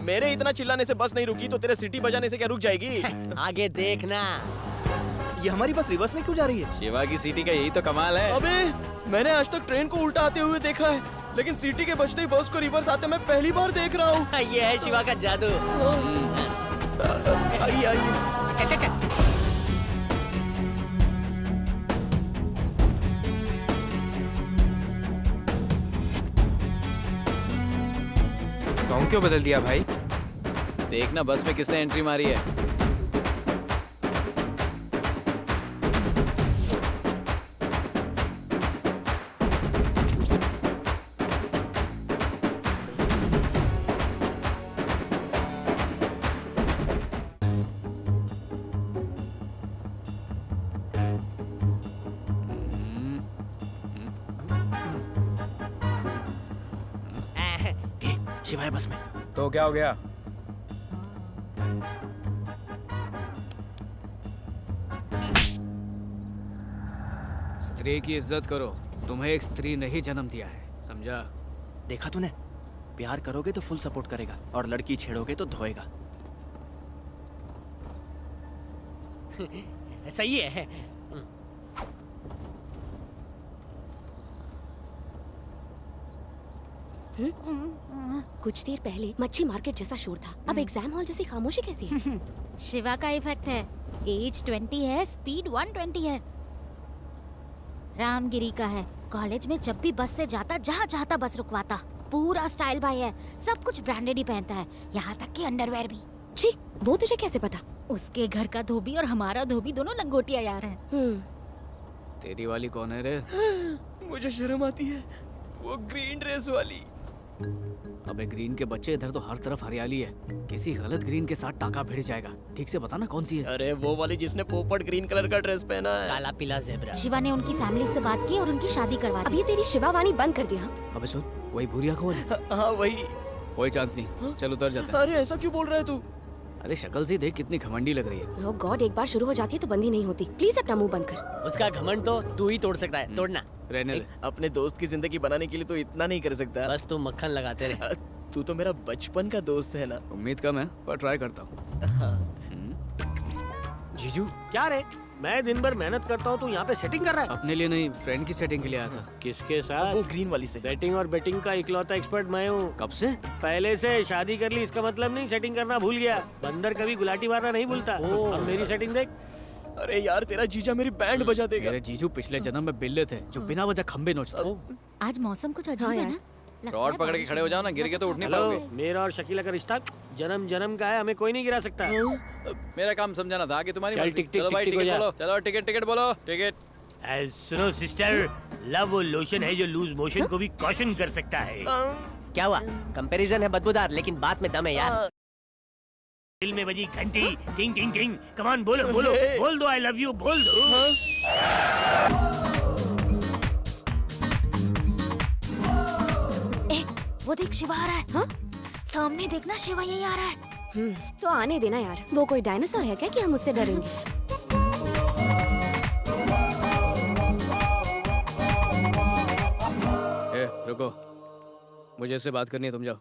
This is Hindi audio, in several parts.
मेरे इतना चिल्लाने से बस नहीं रुकी तो तेरे सीटी बजाने से क्या रुक जाएगी? आगे देखना। ये हमारी बस रिवर्स में क्यों जा रही है? शिवा की सीटी का यही तो कमाल है। अबे मैंने आज तक ट्रेन को उल्टा आते हुए देखा है, लेकिन सीटी के बजते ही बस को रिवर्स आते मैं पहली बार देख रहा हूँ। ये है शिवा का जादू। आइए आइए। चल चल चल। सॉन्ग क्यों बदल दिया भाई? देखना बस में किसने एंट्री मारी है। शिवाय बस में। तो क्या हो गया? स्त्री की इज्जत करो, तुम्हें एक स्त्री ने ही जन्म दिया है, समझा? देखा तूने, प्यार करोगे तो फुल सपोर्ट करेगा और लड़की छेड़ोगे तो धोएगा। सही है। कुछ देर पहले मच्छी मार्केट जैसा शोर था, अब एग्जाम हॉल जैसी खामोशी कैसी है? शिवा का इफेक्ट है। एज 20 है, स्पीड 120 है। रामगिरी का है। कॉलेज में जब भी बस से जाता, जहाँ चाहता बस रुकवाता। पूरा स्टाइल भाई है, सब कुछ ब्रांडेड ही पहनता है, यहाँ तक कि अंडरवेयर भी। जी, वो तुझे कैसे पता? उसके घर का धोबी और हमारा धोबी दोनों लंगोटिया यार हैं। तेरी वाली कौन है रे? मुझे शर्म आती है, वो ग्रीन ड्रेस वाली। अबे ग्रीन के बच्चे, इधर तो हर तरफ हरियाली है, किसी गलत ग्रीन के साथ टाका भिड़ जाएगा। ठीक से बताना कौन सी है? अरे वो वाली जिसने पोपट ग्रीन कलर का ड्रेस पहना है। काला पीला ज़ेब्रा। शिवा ने उनकी फैमिली से बात की और उनकी शादी करवा दी। अब ये तेरी शिवावानी बंद कर दिया। अबे सुन, वही भूरी आंखों वाली? हाँ वही। कोई चांस नहीं, चल उतर जाते हैं। अरे ऐसा क्यों बोल रहा है तू? अरे शक्ल से देख कितनी घमंडी लग रही है। ओह गॉड, एक बार शुरू हो जाती है तो बंद ही नहीं होती। प्लीज अपना मुंह बंद कर। उसका घमंड तो तू ही तोड़ सकता है, तोड़ना। रहने दे। अपने दोस्त की जिंदगी बनाने के लिए तो इतना नहीं कर सकता। बस तू मक्खन लगाते रहे। तू तो मेरा बचपन का दोस्त है ना। उम्मीद कम है पर ट्राई करता हूँ। जीजू क्या रे? मैं दिन भर मेहनत करता हूँ, तू यहाँ पे सेटिंग कर रहा है? अपने लिए नहीं, फ्रेंड की सेटिंग के लिए आया था। किसके साथ? वो ग्रीन वाली से। सेटिंग और बेटिंग का इकलौता एक्सपर्ट मैं हूँ। कब से? पहले से। शादी कर ली इसका मतलब नहीं सेटिंग करना भूल गया। बंदर कभी गुलाटी मारना नहीं भूलता। अब मेरी सेटिंग देख। अरे यार तेरा जीजा मेरी बैंड बजा देगा। मेरे जीजू पिछले जन्म में बिल्ले थे जो बिना वजह खंबे नोचते। आज मौसम कुछ अजीब हाँ है यार। ना? लगता रॉड है पकड़ के बारिश खड़े हो जाओ ना, गिर के तो उठ नहीं हेलो, पाओगे। मेरा और शकीला का रिश्ता जन्म जन्म का है, हमें कोई नहीं गिरा सकता। मेरा काम समझाना था कि तुम्हारी चल, मर्जी। टिक, टिक, चलो भाई टिक, टिक टिकट हो जा। बोलो, चलो टिकट बोलो, टिकट। सुनो सिस्टर, लव वो लोशन है जो लूज मोशन को भी कॉशन कर सकता है। क्या हुआ? कंपैरिजन है बदबूदार, लेकिन बात में दम है यार। दिल में बजी घंटी, टिंग टिंग टिंग। कम ऑन बोलो बोलो, बोल दो आई लव यू, बोल दो। वो देख शिवा आ रहा है। हाँ? सामने देखना, शिवा यही आ रहा है। तो आने देना यार, वो कोई डायनासोर है क्या कि हम उससे डरेंगे? रुको, मुझे इससे बात करनी है, तुम जाओ।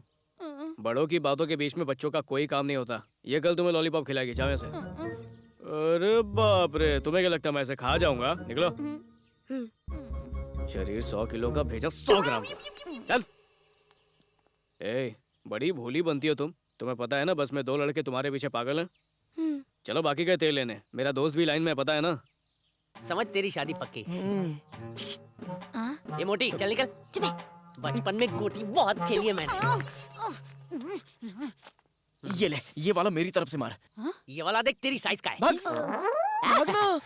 बड़ों की बातों के बीच में बच्चों का कोई काम नहीं होता। ये कल तुम्हें लॉलीपॉप खिलाएगी, जाओ ऐसे। अरे बाप रे, तुम्हें क्या लगता है मैं ऐसे खा जाऊंगा? निकलो। शरीर 100 किलो का, भेजा 100 ग्राम का। चल। ए, बड़ी भोली बनती हो तुम। तुम्हें पता है ना बस में 2 लड़के तुम्हारे पीछे पागल हैं। चलो बाकी गए तेल लेने, मेरा दोस्त भी लाइन में, पता है ना। समझ तेरी शादी पक्की। ये मोटी चल निकल। बचपन में गोटी बहुत खेली है मैंने। ये ले, ये वाला मेरी तरफ से मार। ये वाला देख तेरी साइज का है। भागना।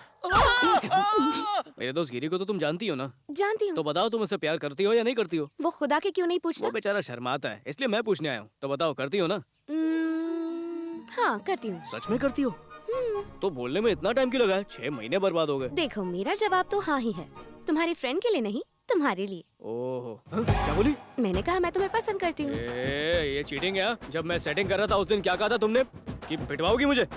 मेरे दोस्त गिरी को तो तुम जानती हो ना? जानती हूँ। तो बताओ तुम उससे प्यार करती हो या नहीं करती हो? वो खुदा के क्यों नहीं वो पूछता? बेचारा शर्माता है, इसलिए मैं पूछने आया हूँ। तो बताओ करती हो ना? हाँ करती हूँ। सच में करती हो? तो बोलने में इतना टाइम क्यों लगा है? 6 महीने बर्बाद हो गए। देखो मेरा जवाब तो हाँ ही है। तुम्हारे फ्रेंड के लिए नहीं, तुम्हारे लिए। ओहो, क्या बोली? मैंने कहा मैं तुम्हें पसंद करती हूँ। ये चीटिंग है। जब मैं सेटिंग कर रहा था उस दिन क्या कहा था तुमने कि पिटवाओगी मुझे?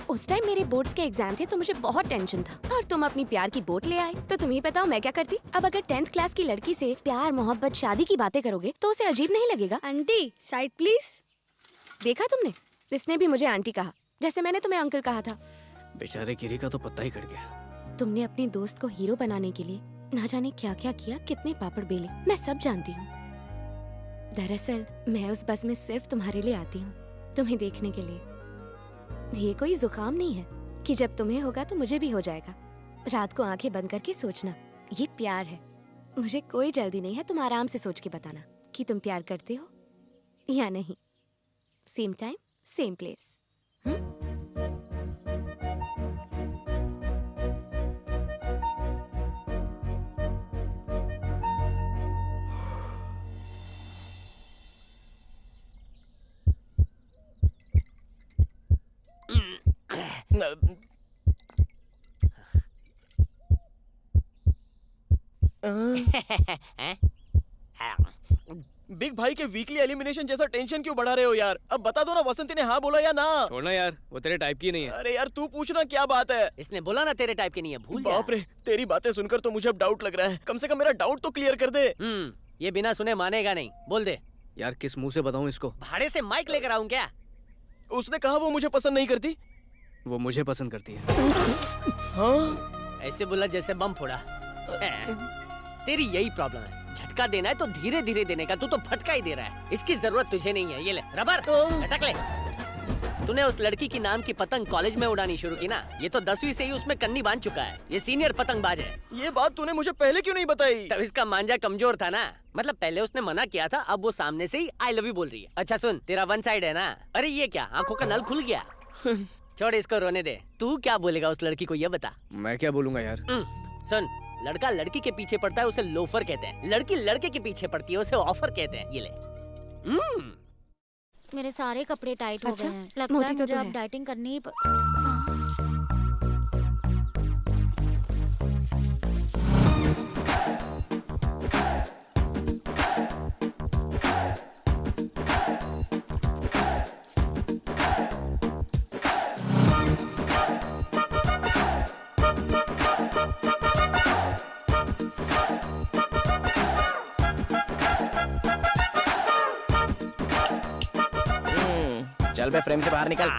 उस टाइम मेरे बोर्ड्स के एग्जाम थे तो मुझे बहुत टेंशन था और तुम अपनी प्यार की बोट ले आए। तो तुम ही बताओ मैं क्या करती? अब अगर 10th क्लास की लड़की से प्यार मोहब्बत शादी की बातें करोगे तो उसे अजीब नहीं लगेगा? Aunty side please. देखा तुमने? इसने भी मुझे आंटी कहा, जैसे मैंने तुम्हें अंकल कहा था। बेचारे गिरी का तो पत्ता ही कट गया। तुमने अपने दोस्त को हीरो बनाने के लिए ना जाने क्या क्या किया, कितने पापड़ बेले, मैं सब जानती हूँ। दरअसल मैं उस बस में सिर्फ तुम्हारे लिए आती हूँ, तुम्हें देखने के लिए। ये कोई जुकाम नहीं है कि जब तुम्हें होगा तो मुझे भी हो जाएगा। रात को आंखें बंद करके सोचना, ये प्यार है। मुझे कोई जल्दी नहीं है, तुम आराम से सोच के बताना कि तुम प्यार करते हो या नहीं। Same time same place. Big भाई के वीकली एलिमिनेशन जैसा टेंशन क्यों बढ़ा रहे हो यार? अब बता दो ना, वसंती ने हाँ बोला या ना? छोड़ना यार, वो तेरे टाइप की नहीं है। अरे यार तू पूछना क्या बात है। इसने बोला ना तेरे टाइप की नहीं है, भूल जा। बाप रे, तेरी बातें सुनकर तो मुझे अब डाउट लग रहा है। कम से कम मेरा डाउट तो क्लियर कर दे। ये बिना सुने मानेगा नहीं, बोल दे। यार किस मुंह से बताऊं इसको? भाड़े से माइक लेकर आऊं क्या? उसने कहा वो मुझे पसंद नहीं करती। वो मुझे पसंद करती है। हाँ? ऐसे बोला जैसे बम फोड़ा। तेरी यही प्रॉब्लम है, झटका देना है तो धीरे धीरे देने का, तू तो फटका ही दे रहा है। इसकी जरूरत तुझे नहीं है, ये ले रबर, झटक ले। तूने उस लड़की की नाम की पतंग कॉलेज में उड़ानी शुरू की ना, ये तो 10वीं से ही उसमें कन्नी बांध चुका है। ये सीनियर पतंगबाज है। ये बात तूने मुझे पहले क्यों नहीं बताई? तब इसका मांझा कमजोर था ना। मतलब पहले उसने मना किया था, अब वो सामने से ही आई लव यू बोल रही है। अच्छा सुन, तेरा वन साइड है ना। अरे ये क्या, आंखों का नल खुल गया? छोड़ इसको रोने दे। तू क्या बोलेगा उस लड़की को, ये बता। मैं क्या बोलूंगा यार? सुन, लड़का लड़की के पीछे पड़ता है उसे लोफर कहते हैं, लड़की लड़के के पीछे पड़ती है उसे ऑफर कहते हैं। ये ले। मेरे सारे कपड़े टाइट हो अच्छा, गए हैं। लगता मोटी है तो मुझे तू अब है। डाइटिंग करनी ही चल बे, फ्रेम से बाहर निकल।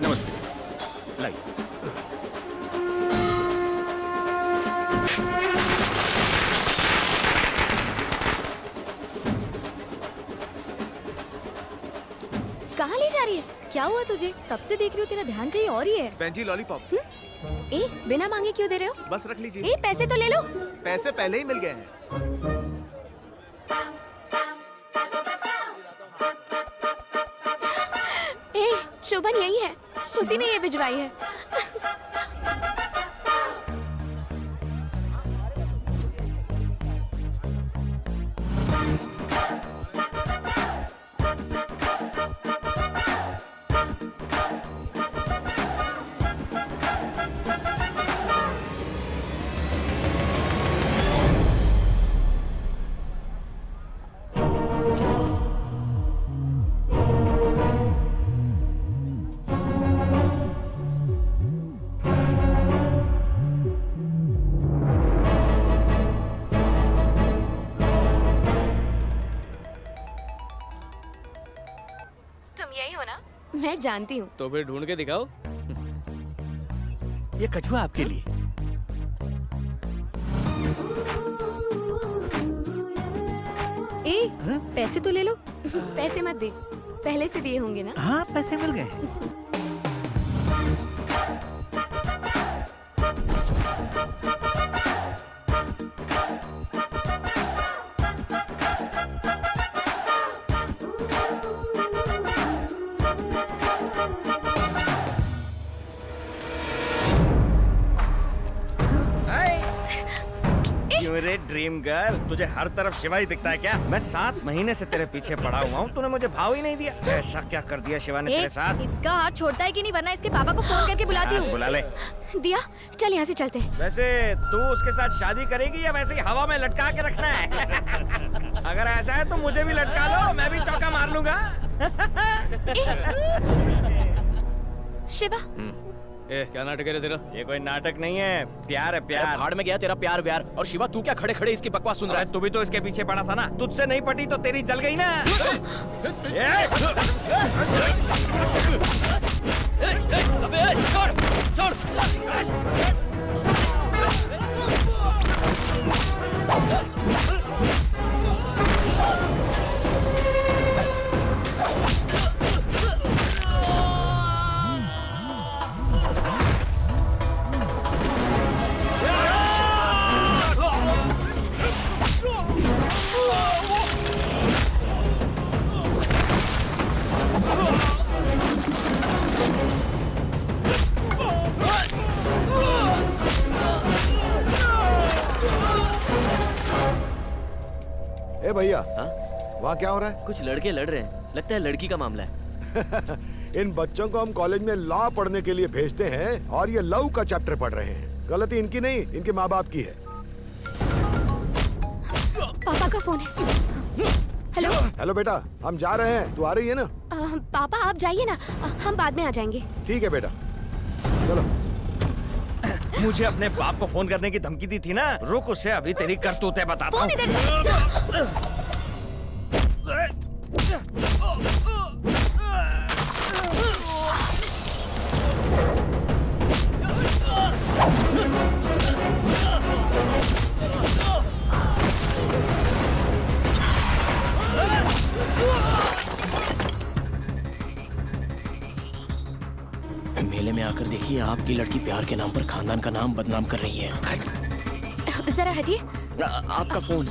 नमस्ते नमस्ते। लाइए। कहाँ ले जा रही है? क्या हुआ तुझे? कब से देख रही हूँ, तेरा ध्यान कहीं और ही है। बहन जी लॉलीपॉप। ए, बिना मांगे क्यों दे रहे हो? बस रख लीजिए। ए, पैसे तो ले लो। पैसे पहले ही मिल गए हैं। ए, शोभन यही है, उसी ने ये भिजवाई है। तुम यही हो ना? मैं जानती हूँ। तो फिर ढूंढ के दिखाओ। ये कछुआ आपके लिए। ए, पैसे तो ले लो। पैसे मत दे, पहले से दिए होंगे ना। हाँ, पैसे मिल गए। मेरे ड्रीम गर्ल, तुझे हर तरफ शिवा ही दिखता है क्या? मैं 7 महीने से तेरे पीछे पड़ा हुआ हूँ, तूने मुझे भाव ही नहीं दिया। ऐसा क्या कर दिया शिवा ने तेरे साथ? इसका हाथ छोड़ता है कि नहीं, वरना इसके पापा को फोन करके बुलाती हूँ। बुला ले। दिया, चल यहाँ से चलते हैं। वैसे तू उसके साथ शादी करेगी या वैसे ही हवा में लटका के रखना है? अगर ऐसा है तो मुझे भी लटका लो, मैं भी चौका मार लूंगा। शिवा, ए क्या नाटक है रे तेरा? ये कोई नाटक नहीं है, प्यार है प्यार। भाड़ में गया तेरा प्यार व्यार। और शिवा तू क्या खड़े खड़े इसकी बकवास सुन रहा है? तू भी तो इसके पीछे पड़ा था ना, तुझसे नहीं पटी तो तेरी जल गई ना। अबे छोड़ छोड़। ए भैया, वहाँ क्या हो रहा है? कुछ लड़के लड़ रहे हैं, लगता है लड़की का मामला है। इन बच्चों को हम कॉलेज में लॉ पढ़ने के लिए भेजते हैं और ये लव का चैप्टर पढ़ रहे हैं। गलती इनकी नहीं, इनके माँ बाप की है। पापा का फोन है। हेलो हेलो बेटा, हम जा रहे हैं, तू आ रही है ना? पापा आप जाइए ना, हम बाद में आ जाएंगे। ठीक है बेटा, चलो। मुझे अपने बाप को फोन करने की धमकी दी थी ना, रुक उससे अभी तेरी करतूतें बताता फोन हूँ। इधर। मेले में आकर देखिए, आपकी लड़की प्यार के नाम पर खानदान का नाम बदनाम कर रही है। जरा हटिए। आपका फोन।